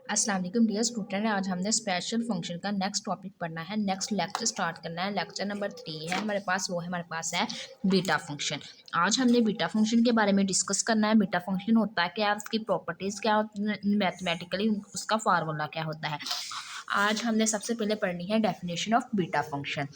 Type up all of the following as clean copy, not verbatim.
अस्सलाम वालेकुम dear student. आज हमने स्पेशल फंक्शन का नेक्स्ट टॉपिक पढ़ना है। नेक्स्ट लेक्चर स्टार्ट करना है। लेक्चर नंबर 3 है हमारे पास, वो है हमारे पास है बीटा फंक्शन। आज हमने बीटा फंक्शन के बारे में डिस्कस करना है। बीटा फंक्शन होता है क्या, उसकी प्रॉपर्टीज़ क्या होती हैं, मैथमेटिकली उसका फार्मूला क्या होता है। आज हमने सबसे पहले पढ़नी है डेफिनेशन ऑफ बीटा फंक्शन।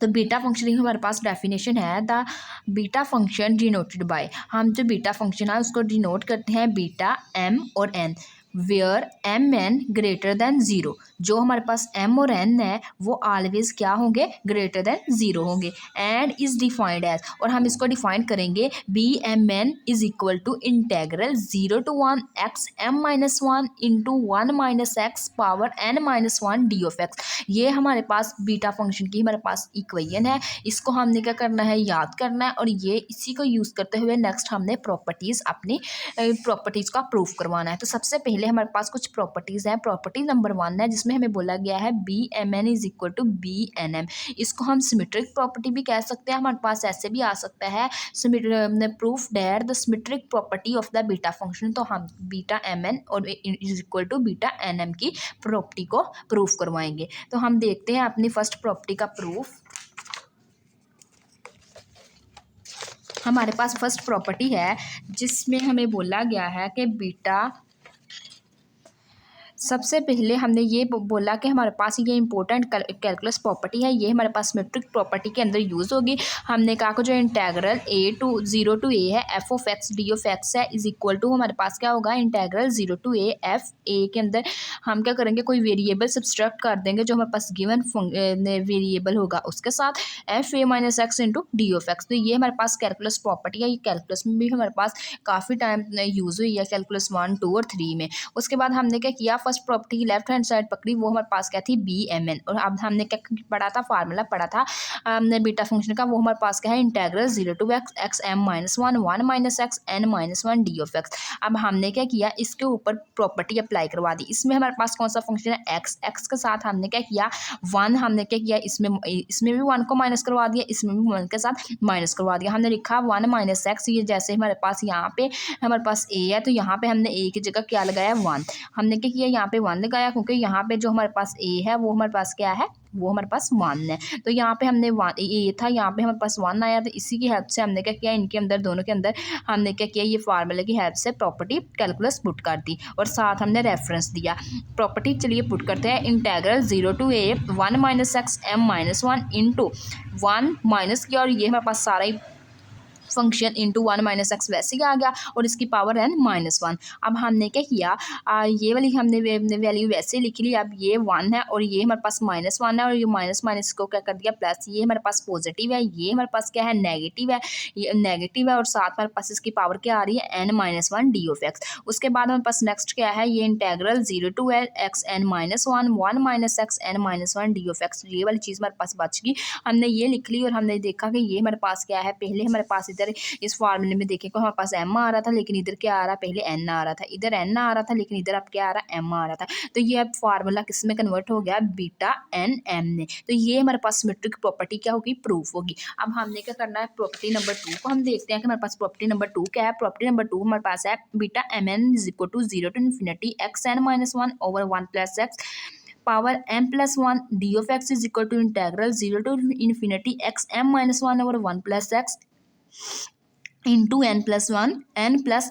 तो बीटा फंक्शन की हमारे पास डेफिनेशन है, the beta function denoted by, हम जो बीटा फंक्शन है उसको डिनोट करते हैं बीटा एम और N, where M N greater than zero. जो हमारे पास एम और एन है वो ऑलवेज क्या होंगे, ग्रेटर देन ज़ीरो होंगे। एंड इज़ डिफाइंड एज, और हम इसको डिफाइन करेंगे B m n is equal to integral 0 to 1 x m minus 1 into 1 minus x power n minus 1 d of x. ये हमारे पास बीटा फंक्शन की हमारे पास इक्वेशन है। इसको हमने क्या करना है, याद करना है, और ये इसी को यूज़ करते हुए नेक्स्ट हमने प्रॉपर्टीज़ अपनी प्रॉपर्टीज़ का प्रूफ करवाना है। तो सबसे पहले हमारे पास कुछ प्रॉपर्टीज़ हैं। प्रॉपर्टी नंबर 1 है जिसमें हमें बोला गया है B m n is equal to B n m. इसको हम सिमेट्रिक प्रॉपर्टी भी कह सकते हैं, हमारे पास ऐसे भी आ सकता है proof that the symmetric property of the beta function. तो हम बीटा एम एन और is equal to beta n m की प्रॉपर्टी को प्रूफ करवाएंगे। तो हम देखते हैं अपनी फर्स्ट प्रॉपर्टी का प्रूफ। हमारे पास फर्स्ट प्रॉपर्टी है जिसमें हमें बोला गया है कि बीटा, सबसे पहले हमने ये बोला कि हमारे पास ये इंपॉर्टेंट कैलकुलस प्रॉपर्टी है, ये हमारे पास सिमेट्रिक प्रॉपर्टी के अंदर यूज़ होगी। हमने कहा कि जो integral a to 0 to a है f of x d of x है इज इक्वल टू हमारे पास क्या होगा, integral 0 to a f a के अंदर हम क्या करेंगे, कोई वेरिएबल सब्सट्रैक्ट कर देंगे जो हमारे पास गिवन वेरिएबल होगा उसके साथ F A minus x into d of x. तो ये हमारे पास कैलकुलस प्रॉपर्टी है। ये कैलकुलस में भी हमारे पास काफ़ी टाइम यूज़ हुई है, कैलकुलस 1, 2 और 3 में। उसके बाद हमने क्या किया, फर्स्ट प्रॉपर्टी की लेफ्ट हैंड साइड पकड़ी, वो हमारे पास क्या थी, बी एम एन। और अब हमने क्या पढ़ा था, फार्मूला पढ़ा था बीटा फंक्शन का, वो हमारे पास क्या है, integral 0 to x x m minus 1 1 minus x n minus 1 d of x. अब हमने क्या किया, इसके ऊपर प्रॉपर्टी अप्लाई करवा दी। इसमें हमारे पास कौन सा फंक्शन है, एक्स। एक्स के साथ हमने क्या किया, 1 हमने क्या किया, इसमें भी 1 को माइनस करवा दिया, इसमें भी 1 के साथ माइनस करवा दिया। हमने लिखा 1 माइनस एक्स। ये जैसे हमारे पास यहाँ पे हमारे पास ए है तो यहाँ पे हमने ए की जगह क्या लगाया, 1। हमने क्या किया, यहाँ पे 1 लगाया क्योंकि यहाँ पे जो हमारे पास ए है वो हमारे पास क्या है, वो हमारे पास 1 है। तो यहाँ पे हमने 1 ए था, यहाँ पे हमारे पास 1 आया। तो इसी की हेल्प से हमने क्या किया, इनके अंदर दोनों के अंदर हमने क्या किया, ये फार्मूले की हेल्प से प्रॉपर्टी कैलकुलस पुट कर दी और साथ हमने रेफरेंस दिया। प्रॉपर्टी चलिए पुट करते हैं, integral 0 to a 1 minus x m minus 1 into 1 minus किया, और ये हमारे पास सारा ही फंक्शन इंटू 1 माइनस एक्स वैसे ही आ गया, और इसकी पावर एन माइनस 1। अब हमने क्या किया, ये वाली हमने वैल्यू वैसे लिख ली। अब ये 1 है और ये हमारे पास माइनस 1 है, और ये माइनस माइनस को क्या कर दिया, प्लस। ये हमारे पास पॉजिटिव है, ये हमारे पास क्या है, नेगेटिव है। ये नेगेटिव है और साथ हमारे पास इसकी पावर क्या आ रही है, n minus 1 d of x. उसके बाद हमारे पास नेक्स्ट क्या है, ये integral 0 to x n minus 1 1 minus x n minus 1 d of x. ये वाली चीज़ हमारे पास बच गई, हमने ये लिख ली। और हमने देखा कि ये हमारे पास क्या है, पहले हमारे पास इधर इस फार्मूले में देखें को हमारे पास एम आ रहा था, लेकिन इधर क्या आ रहा, पहले एन आ रहा था। इधर एन आ रहा था लेकिन इधर अब क्या आ रहा, एम आ रहा था। तो ये अब फार्मूला किस में कन्वर्ट हो गया, बीटा एन एम में। तो ये हमारे पास सिमेट्रिक प्रॉपर्टी क्या होगी, प्रूफ होगी। अब हमने क्या करना है, प्रॉपर्टी नंबर 2 को हम देखते हैं कि हमारे पास प्रॉपर्टी नंबर 2 क्या है। प्रॉपर्टी नंबर 2 हमारे पास है beta m n is equal to 0 to infinity x n minus 1 over 1 plus x power m plus 1 d of x is equal to integral 0 to infinity x m minus 1 over 1 plus x into n plus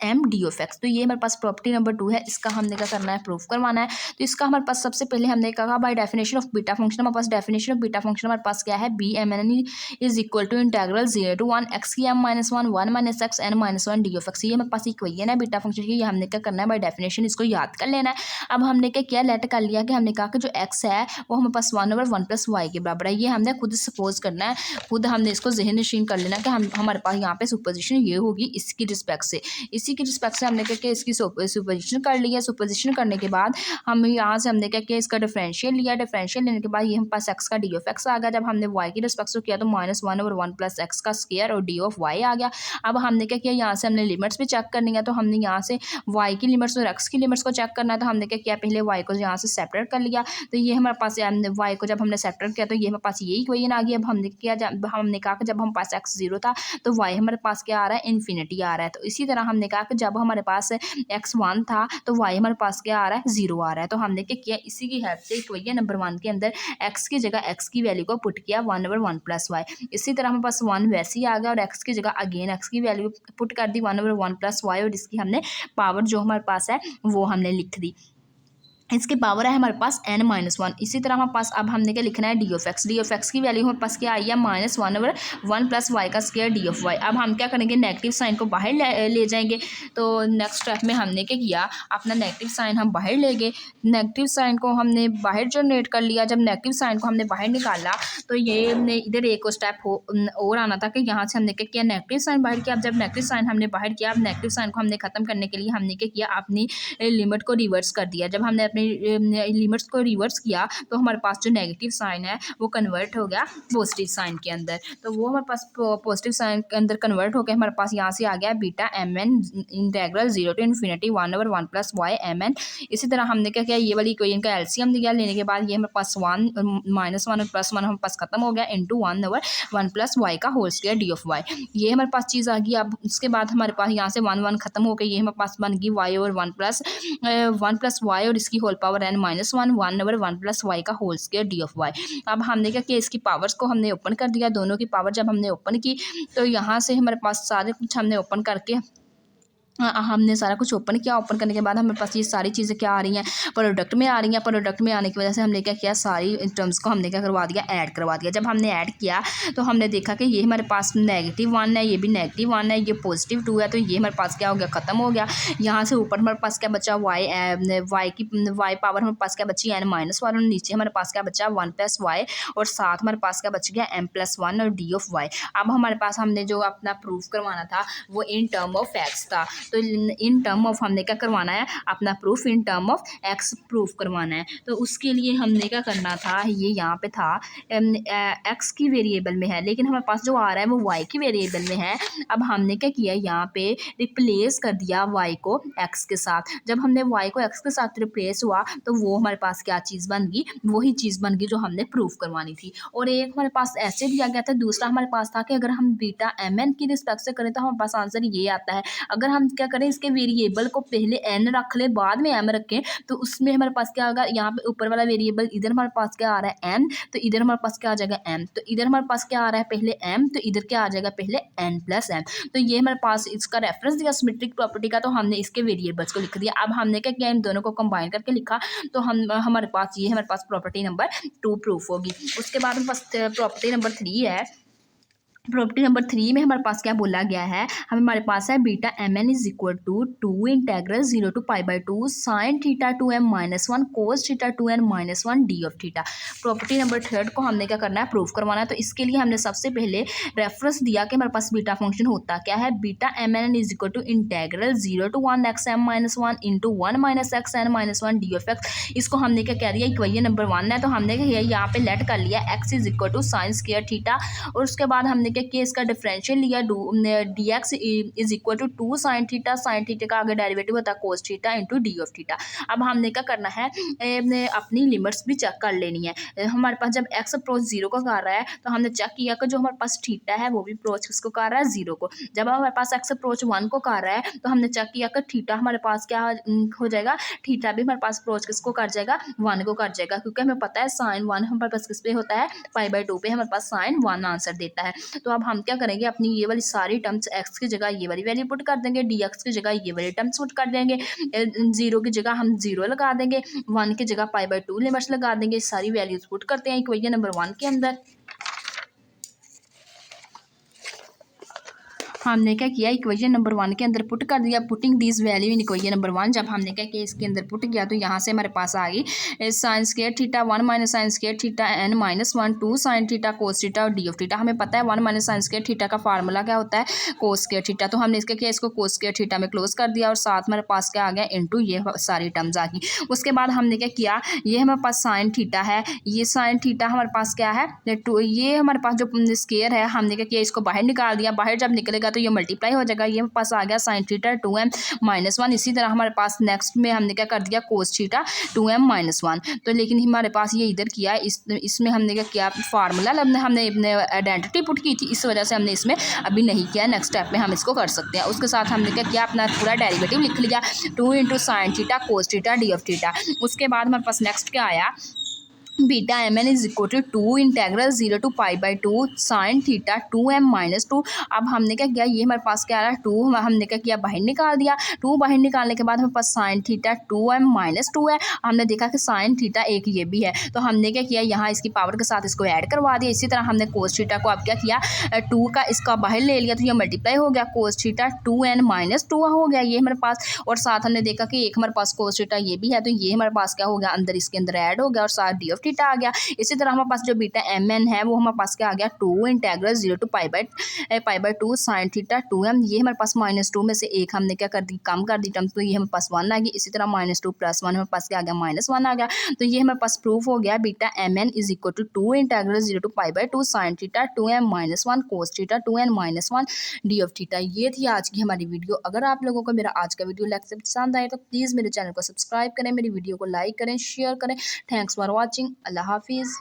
m d of x. तो ये हमारे पास property number 2 है, इसका हमने क्या करना है, proof करवाना है। तो इसका हमारे पास सबसे पहले हमने कहा by definition of beta function, हमारे पास डेफिनेशन ऑफ बीटा फंक्शन हमारे पास क्या है, B m n is equal to integral 0 to 1 x की m minus 1 1 minus x n minus 1 d of x. ये हमारे पास इक्वेशन है बीटा फंक्शन की, ये हमने क्या करना है, बाय डेफिनेशन इसको याद कर लेना है। अब हमने क्या किया, लेट कर लिया कि हमने कहा कि जो एक्स है वो हमारे पास 1 ओवर 1 प्लस वाई के बराबर है। ये हमने खुद सपोज करना है, खुद हमने इसको जहन नशीन कर लेना कि हमारे पास यहाँ पे सुपोजिशन ये होगी इसकी रिस्पेक्ट से। इसी की रिस्पेक्ट से हमने क्या किया, इसकी सुपोजिशन कर लिया। सुपोजिशन करने के बाद हम यहाँ से हमने क्या किया, इसका डिफरेंशियल लिया। डिफरेंशियल लेने के बाद ये हमारे पास एक्स का डी ऑफ एक्स आ गया। जब हमने वाई की रिस्पेक्ट से किया तो माइनस 1 ओवर 1 प्लस एक्स का स्क्वायर और डी ऑफ वाई आ गया। अब हमने क्या किया, यहाँ से हमने लिमिट्स भी चेक करनी है। तो हमने यहाँ से वाई की लिमिट्स और एक्स की लिमिट्स को चेक करना है। तो हमने क्या किया, पहले वाई को यहाँ से सेपरेट कर लिया। तो ये हमारे पास वाई को जब हमने सेपरेट किया तो ये हमारे पास ये इक्वेशन आ गई। अब हमने किया, हमने कहा कि जब हमारे पास एक्स 0 था तो वाई हमारे पास क्या आ रहा है, इन्फिनिटी आ रहा है। तो इसी तरह हमने कहा कि जब हमारे पास x1 था तो y हमारे पास क्या आ रहा है, 0 आ रहा है। तो हमने क्या किया, इसी की हेल्प से इक्वेशन नंबर 1 के अंदर x की जगह x की वैल्यू को पुट किया 1/1 प्लस वाई। इसी तरह हमारे पास 1 वैसे ही आ गया और x की जगह अगेन x की वैल्यू पुट कर दी 1/1 प्लस वाई और इसकी हमने पावर जो हमारे पास है वो हमने लिख दी। इसकी पावर है हमारे पास n-1। इसी तरह हमारे पास अब हमने क्या लिखना है, डी ऑफ एक्स की वैल्यू हमारे पास क्या आई है, -1/1 प्लस वाई का स्क्वायर डी ऑफ वाई। अब हम क्या करेंगे, नेगेटिव साइन को बाहर ले जाएंगे। तो नेक्स्ट स्टेप में हमने क्या किया, अपना नेगेटिव साइन हम बाहर ले गए। नेगेटिव साइन को हमने बाहर जनरेट कर लिया। जब नेगेटिव साइन को हमने बाहर निकाला तो ये हमने इधर एक और स्टेप और आना था कि यहाँ से हमने क्या किया, नेगेटिव साइन बाहर किया। अब जब नेगेटिव साइन हमने बाहर किया, अब नेगेटिव साइन को हमने खत्म करने के लिए हमने क्या किया, अपनी लिमिट को रिवर्स कर दिया। जब हमने लिमिट्स को रिवर्स किया तो हमारे पास जो नेगेटिव साइन है वो कन्वर्ट हो गया पॉजिटिव साइन के अंदर। तो वो हमारे पास पॉजिटिव साइन के अंदर कन्वर्ट हो गया। हमारे पास यहाँ से आ गया beta mn integral 0 to ∞ 1/1 plus y mn। इसी तरह हमने क्या किया, ये वाली इक्वेशन का एलसीएम दिया। लेने के बाद ये हमारे पास 1 -1 और +1 हमारे पास खत्म हो गया इंटू 1/1 प्लस वाई का whole square d of y. ये हमारे पास चीज़ आ गई। अब उसके बाद हमारे पास यहाँ से 1 1 खत्म हो गई। ये हमारे पास बन गई y और 1 प्लस वाई और इसकी whole power n-1 1/1 plus y का whole square d of y. अब हमने क्या किया, इसकी पावर्स को हमने ओपन कर दिया। दोनों की पावर जब हमने ओपन की तो यहाँ से हमारे पास सारे कुछ हमने ओपन करके हमने सारा कुछ ओपन किया। ओपन करने के बाद हमारे पास ये सारी चीज़ें क्या आ रही हैं, प्रोडक्ट में आ रही हैं। प्रोडक्ट में आने की वजह से हमने क्या किया, सारी टर्म्स को हमने क्या करवा दिया, ऐड करवा दिया। जब हमने ऐड किया तो हमने देखा कि ये हमारे पास -1 है, ये भी -1 है, ये +2 है। तो ये हमारे पास क्या हो गया, ख़त्म हो गया। यहाँ से ऊपर हमारे पास क्या बचा, वाई पावर हमारे पास क्या बची n-1 और नीचे हमारे पास क्या बचा 1 प्लस वाई और साथ हमारे पास क्या बच गया m+1 और डी ऑफ वाई। अब हमारे पास हमने जो अपना प्रूफ करवाना था वो इन टर्म ऑफ एक्स था। तो इन टर्म ऑफ हमने क्या करवाना है, अपना proof in term of x proof करवाना है। तो उसके लिए हमने क्या करना था, ये यहाँ पे था एक्स की वेरिएबल में है लेकिन हमारे पास जो आ रहा है वो वाई की वेरिएबल में है। अब हमने क्या किया, यहाँ पे रिप्लेस कर दिया वाई को एक्स के साथ। जब हमने वाई को एक्स के साथ रिप्लेस हुआ तो वो हमारे पास क्या चीज़ बन गई, वही चीज़ बन गई जो हमने प्रूफ करवानी थी। और एक हमारे पास ऐसे दिया गया था, दूसरा हमारे पास था कि अगर हम बीटा mn की रिस्पेक्ट से करें तो हमारे पास आंसर ये आता है। अगर हम क्या करें, इसके वेरिएबल को पहले n रख ले बाद में m रखें तो उसमें हमारे पास क्या होगा, यहाँ पे ऊपर वाला वेरिएबल इधर हमारे पास क्या आ रहा है n, तो इधर हमारे पास क्या आ जाएगा m। तो इधर हमारे पास क्या आ रहा है पहले m, तो इधर क्या आ जाएगा पहले n+m। तो ये हमारे पास इसका रेफरेंस दिया सिमेट्रिक प्रॉपर्टी का, तो हमने इसके वेरिएबल्स को लिख दिया। अब हमने क्या किया, इन दोनों को कंबाइन करके लिखा तो हमारे पास ये हमारे पास प्रॉपर्टी नंबर 2 प्रूफ होगी। उसके बाद हमारे पास प्रॉपर्टी नंबर 3 है। प्रॉपर्टी नंबर 3 में हमारे पास क्या बोला गया है, हमारे पास है beta mn is equal to 2 integral 0 to π/2 sin theta 2m-1 cos theta 2n-1 d of theta. Property number 3 को हमने क्या करना है, प्रूफ करवाना है। तो इसके लिए हमने सबसे पहले रेफरेंस दिया कि हमारे पास बीटा फंक्शन होता क्या है, beta mn is equal to integral 0 to 1xm-1 into 1 - xn-1 d of x. इसको हमने क्या कह दिया, इक्वेशन नंबर 1 है तो हमने क्या यहाँ पे लेट कर लिया x is equal to sine square theta और उसके बाद हमने कि इसका डिफरेंशियल लिया dx is equal to 2 sine theta का आगे डेरिवेटिव होता है cos theta into d of theta. अब हमने क्या करना है, अपनी लिमिट्स भी चेक कर लेनी है। हमारे पास जब x अप्रोच 0 को कर रहा है तो हमने चेक किया कि जो हमारे पास थीटा है वो भी अप्रोच किसको कर रहा है, 0 को। जब हमारे पास x अप्रोच 1 को कर रहा है तो हमने चेक किया कि थीटा हमारे पास क्या हो जाएगा, थीटा भी हमारे पास अप्रोच किसको कर जाएगा, 1 को कर जाएगा। क्योंकि हमें पता है साइन 1 हमारे पास किस पे होता है, π/2 पे हमारे पास साइन 1 आंसर देता है। तो अब हम क्या करेंगे, अपनी ये वाली सारी टर्म्स x की जगह ये वाली वैल्यू पुट कर देंगे, dx की जगह ये वाली टर्म्स पुट कर देंगे, 0 की जगह हम 0 लगा देंगे, 1 की जगह π/2 लिमिट्स लगा देंगे। सारी वैल्यूज पुट करते हैं इक्वेशन नंबर 1 के अंदर। हमने क्या किया, इक्वेशन नंबर 1 के अंदर पुट कर दिया, putting this value in equation number 1। जब हमने क्या किया, इसके अंदर पुट किया तो यहाँ से हमारे पास आ गई sign square theta 1 - sign square theta n-1 2 sine theta cos theta और डी ऑफ थीटा। हमें पता है 1 - साइन स्क्वायर थीटा का फार्मूला क्या होता है, कोस स्क्वायर थीटा। तो हमने इसका किया, इसको कोस स्क्वायर थीटा में क्लोज कर दिया और साथ हमारे पास क्या आ गया, इंटू ये सारी टर्म्स आ गई। उसके बाद हमने क्या किया, ये हमारे पास साइन थीटा है, ये साइन थीटा हमारे पास क्या है, ये हमारे पास जो स्क्वायर है हमने क्या किया, इसको बाहर निकाल दिया। बाहर जब निकलेगा तो तो ये मल्टीप्लाई हो जाएगा। ये हमारे पास आ गया साइन थीटा 2m-1। इसी तरह हमारे पास नेक्स्ट में हमने क्या कर दिया कोस थीटा 2m-1। तो लेकिन हमारे पास ये इधर किया है, इसमें हमने क्या किया फार्मूला हमने अपने आइडेंटिटी पुट की थी, इस वजह से हमने इसमें अभी नहीं किया। नेक्स्ट स्टेप में हम इसको कर सकते हैं। उसके साथ हमने क्या किया अपना पूरा डेरिवेटिव लिख लिया 2 × sine theta cos theta d of theta. उसके बाद हमारे पास नेक्स्ट क्या आया beta m n is equal to 2 integral 0 to π/2 sine theta 2m-2। अब हमने क्या किया ये हमारे पास क्या आ रहा है 2 हमने क्या किया बाहर निकाल दिया। 2 बाहर निकालने के बाद हमारे पास साइन थीटा 2m-2 है। हमने देखा कि साइन थीटा एक ये भी है, तो हमने क्या किया यहाँ इसकी पावर के साथ इसको ऐड करवा दिया। इसी तरह हमने कोस थीटा को अब क्या किया 2 का इसका बाहर ले लिया, तो ये मल्टीप्लाई हो गया कोस थीटा 2n-2 हो गया ये हमारे पास। और साथ हमने देखा कि एक हमारे पास कोस थीटा ये भी है, तो ये हमारे पास क्या हो गया अंदर इसके अंदर ऐड हो गया और साथ डी ऑफ थीटा आ गया। इसी तरह हमारे पास जो बीटा एम एन है वो हमारे पास क्या आ गया 2 integral 0 to π/2 sine theta 2m। ये हमारे पास -2 में से एक हमने क्या कर दी कम कर दी टर्म, तो ये हमारे पास 1 आ गई। इसी तरह -2 + 1 हमारे पास क्या आ गया -1 आ गया। तो ये हमारे पास प्रूफ हो गया beta m n is equal to 2 integral 0 to π/2 sine theta 2m-1 cos theta 2n-1 d of theta. ये थी आज की हमारी वीडियो। अगर आप लोगों को मेरा आज का वीडियो लेक्चर पसंद आए तो प्लीज़ मेरे चैनल को सब्सक्राइब करें, मेरी वीडियो को लाइक करें, शेयर करें। Thanks for watching. अल्लाह हाफिज़।